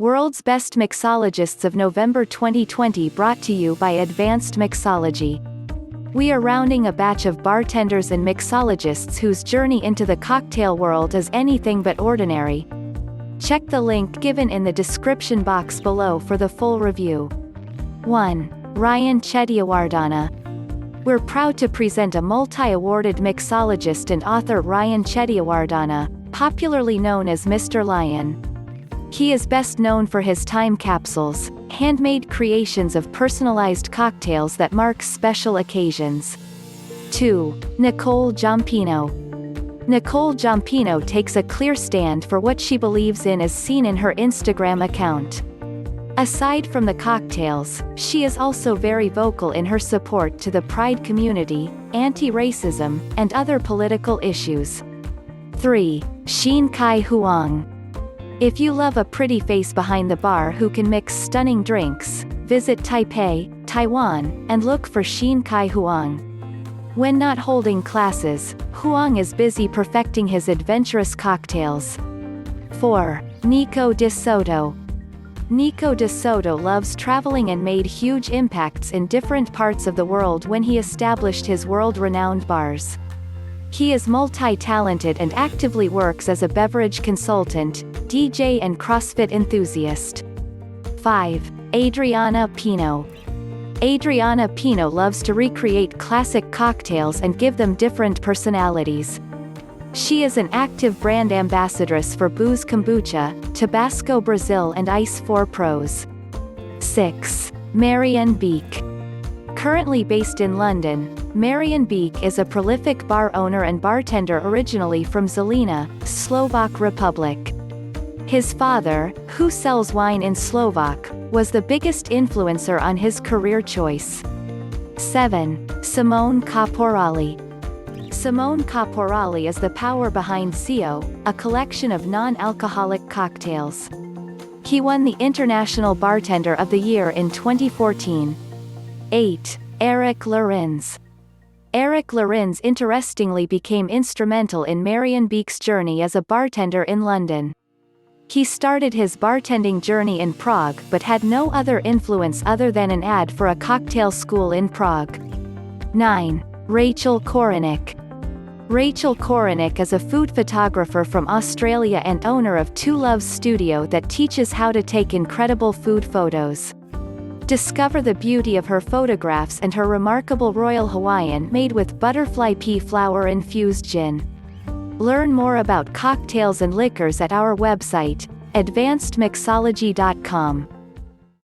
World's Best Mixologists of November 2020, brought to you by Advanced Mixology. We are rounding a batch of bartenders and mixologists whose journey into the cocktail world is anything but ordinary. Check the link given in the description box below for the full review. 1. Ryan Chetiyawardana. We're proud to present a multi-awarded mixologist and author, Ryan Chetiyawardana, popularly known as Mr. Lion. He is best known for his time capsules, handmade creations of personalized cocktails that mark special occasions. 2. Nicole Giampino. Nicole Giampino takes a clear stand for what she believes in, as seen in her Instagram account. Aside from the cocktails, she is also very vocal in her support to the Pride community, anti-racism, and other political issues. 3. Hsin-Kai Huang. If you love a pretty face behind the bar who can mix stunning drinks, visit Taipei, Taiwan, and look for Hsin-Kai Huang. When not holding classes, Huang is busy perfecting his adventurous cocktails. 4. Nico de Soto. Nico de Soto loves traveling and made huge impacts in different parts of the world when he established his world-renowned bars. He is multi-talented and actively works as a beverage consultant, DJ and CrossFit enthusiast. 5. Adriana Pino. Adriana Pino loves to recreate classic cocktails and give them different personalities. She is an active brand ambassadress for Booze Kombucha, Tabasco Brazil and Ice 4 Pros. 6. Marian Beke. Currently based in London, Marian Beke is a prolific bar owner and bartender originally from Zelina, Slovak Republic. His father, who sells wine in Slovak, was the biggest influencer on his career choice. 7. Simone Caporale. Simone Caporale is the power behind CO, a collection of non-alcoholic cocktails. He won the International Bartender of the Year in 2014. 8. Erik Lorincz. Erik Lorincz interestingly became instrumental in Marian Beke's journey as a bartender in London. He started his bartending journey in Prague but had no other influence other than an ad for a cocktail school in Prague. 9. Rachel Korinek. Rachel Korinek is a food photographer from Australia and owner of Two Loves Studio that teaches how to take incredible food photos. Discover the beauty of her photographs and her remarkable Royal Hawaiian made with butterfly pea flower infused gin. Learn more about cocktails and liquors at our website, advancedmixology.com.